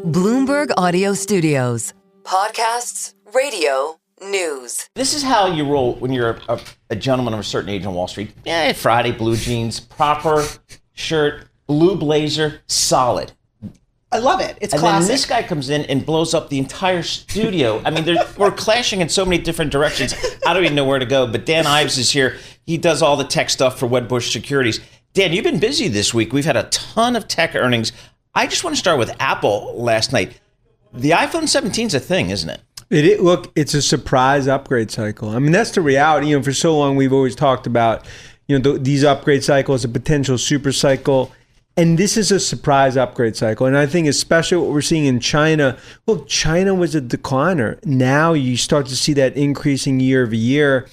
Bloomberg Audio Studios. Podcasts, radio, news. This is how you roll when you're a gentleman of a certain age on Wall Street. Yeah, Friday, blue jeans, proper shirt, blue blazer, solid. I love it. It's and classic. And then this guy comes in and blows up the entire studio. I mean, we're clashing in so many different directions. I don't even know where to go. But Dan Ives is here. He does all the tech stuff for Wedbush Securities. Dan, you've been busy this week. We've had a ton of tech earnings. I just want to start with Apple last night. The iPhone 17 is a thing, isn't it? Look, it's a surprise upgrade cycle. I mean, that's the reality. For so long, we've always talked about, these upgrade cycles, a potential super cycle. And this is a surprise upgrade cycle. And I think especially what we're seeing in China, look, China was a decliner. Now you start to see that increasing year over year.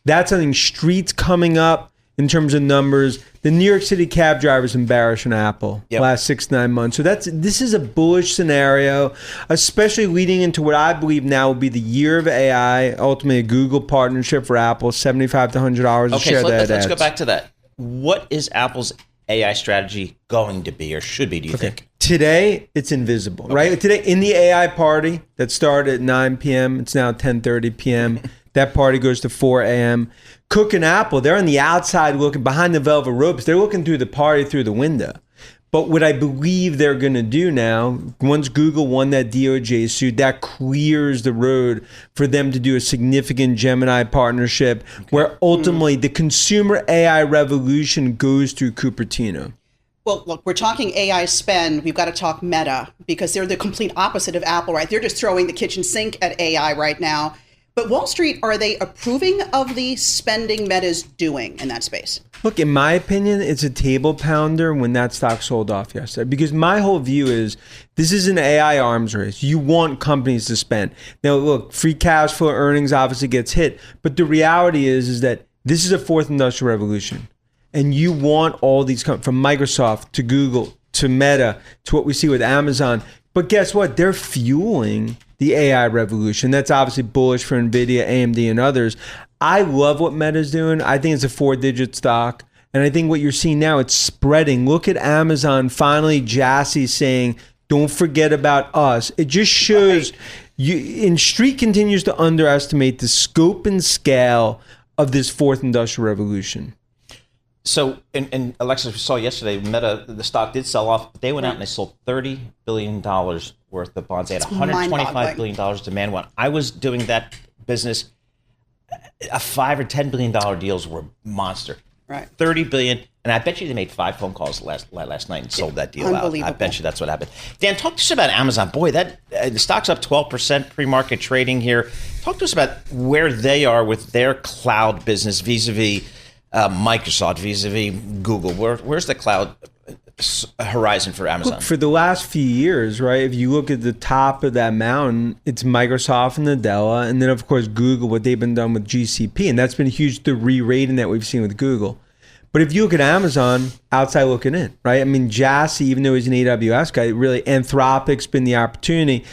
That's something streets coming up in terms of numbers. The New York City cab drivers embarrassed on Apple last 6 to 9 months. So this is a bullish scenario, especially leading into what I believe now will be the year of AI, ultimately a Google partnership for Apple, $75 to $100 a share. Okay, so let's go back to that. What is Apple's AI strategy going to be or should be, do you think? Today, it's invisible, right? Today, in the AI party that started at 9 p.m., it's now 10:30 p.m., that party goes to 4 a.m. Cook and Apple, they're on the outside looking behind the velvet ropes. They're looking through the party through the window. But what I believe they're going to do now, once Google won that DOJ suit, that clears the road for them to do a significant Gemini partnership where ultimately the consumer AI revolution goes through Cupertino. Well, look, we're talking AI spend. We've got to talk Meta because they're the complete opposite of Apple, right? They're just throwing the kitchen sink at AI right now. But Wall Street, are they approving of the spending Meta's doing in that space? Look, in my opinion, it's a table pounder when that stock sold off yesterday. Because my whole view is this is an AI arms race. You want companies to spend. Now, look, free cash flow earnings obviously gets hit. But the reality is that this is a fourth industrial revolution. And you want all these companies, from Microsoft to Google to Meta to what we see with Amazon. But guess what? They're fueling the AI revolution. That's obviously bullish for NVIDIA, AMD, and others. I love what Meta's doing. I think it's a 4-digit stock. And I think what you're seeing now, it's spreading. Look at Amazon, finally, Jassy saying, don't forget about us. It just shows and Street continues to underestimate the scope and scale of this fourth industrial revolution. So, and Alexis, we saw yesterday, Meta, the stock did sell off. But they went out and they sold $30 billion worth of bonds. They had $125 billion demand. When I was doing that business, $5 or $10 billion deals were monster. Right. $30 billion. And I bet you they made 5 phone calls last night and sold that deal out. I bet you that's what happened. Dan, talk to us about Amazon. Boy, the stock's up 12% pre-market trading here. Talk to us about where they are with their cloud business vis-a-vis Microsoft, vis-a-vis Google. Where's the cloud horizon for Amazon? Look, for the last few years, right, if you look at the top of that mountain, it's Microsoft and Nadella, and then of course Google, what they've been done with GCP, and that's been huge, the re-rating that we've seen with Google. But if you look at Amazon, outside looking in, right? I mean, Jassy, even though he's an AWS guy, really Anthropic's been the opportunity,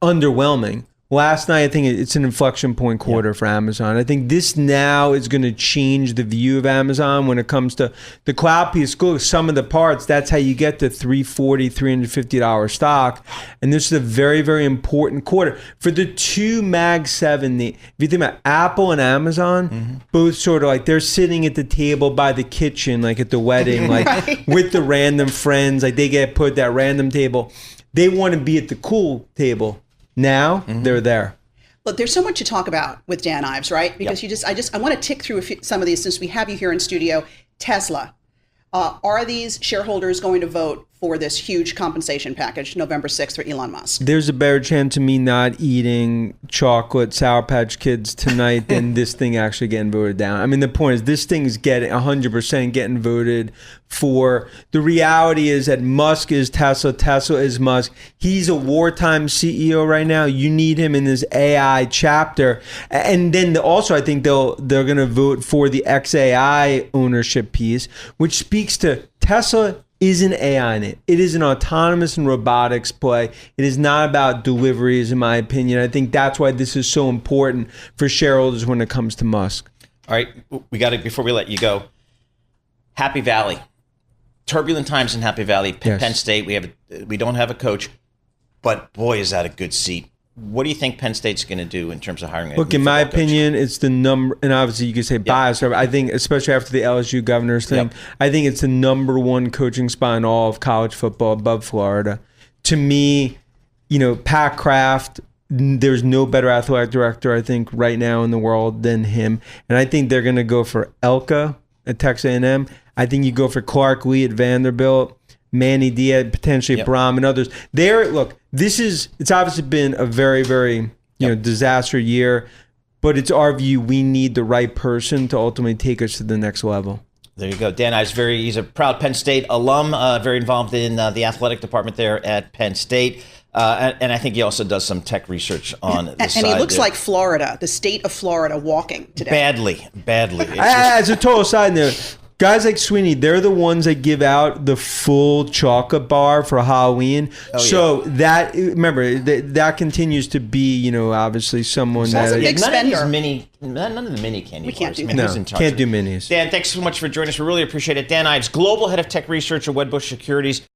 underwhelming. Last night, I think it's an inflection point quarter for Amazon. I think this now is going to change the view of Amazon when it comes to the cloud piece. Look, some of the parts, that's how you get the $340, $350 stock. And this is a very, very important quarter. For the two Mag 7, if you think about Apple and Amazon, both sort of like they're sitting at the table by the kitchen, like at the wedding, like with the random friends, like they get put at that random table. They want to be at the cool table. Now they're there. Look, there's so much to talk about with Dan Ives, right? Because I want to tick through some of these since we have you here in studio. Tesla, are these shareholders going to vote for this huge compensation package November 6th for Elon Musk? There's a better chance of me not eating chocolate Sour Patch Kids tonight than this thing actually getting voted down. I mean, the point is this thing is getting 100% getting voted for. The reality is that Musk is Tesla, Tesla is Musk. He's a wartime CEO right now. You need him in this AI chapter. And then also I think they're going to vote for the XAI ownership piece, which speaks to Tesla isn't AI in it. It is an autonomous and robotics play. It is not about deliveries, in my opinion. I think that's why this is so important for shareholders when it comes to Musk. All right, we got to, before we let you go, Happy Valley. Turbulent times in Happy Valley. Penn State, we don't have a coach. but boy, is that a good seat. What do you think Penn State's going to do in terms of hiring? Look, in my opinion, it's the number, and obviously you could say bias. I think, especially after the LSU Governors thing, I think it's the number one coaching spot in all of college football above Florida. To me, Pat Kraft, there's no better athletic director, I think, right now in the world than him. And I think they're going to go for Elka at Texas A&M. I think you go for Clark Lee at Vanderbilt, Manny Diaz, potentially Brahm and others. It's obviously been a very, very disaster year, but it's our view we need the right person to ultimately take us to the next level. There you go. Dan Ives, he's a proud Penn State alum, very involved in the athletic department there at Penn State. And I think he also does some tech research on the side. And he looks like Florida, the state of Florida, walking today. Badly. As a total side note, guys like Sweeney, they're the ones that give out the full chocolate bar for Halloween. That, remember, that continues to be, obviously someone That's that... a big spender. None of the mini candy We can't bars. do that. No, can't do minis. Dan, thanks so much for joining us. We really appreciate it. Dan Ives, Global Head of Tech Research at Wedbush Securities.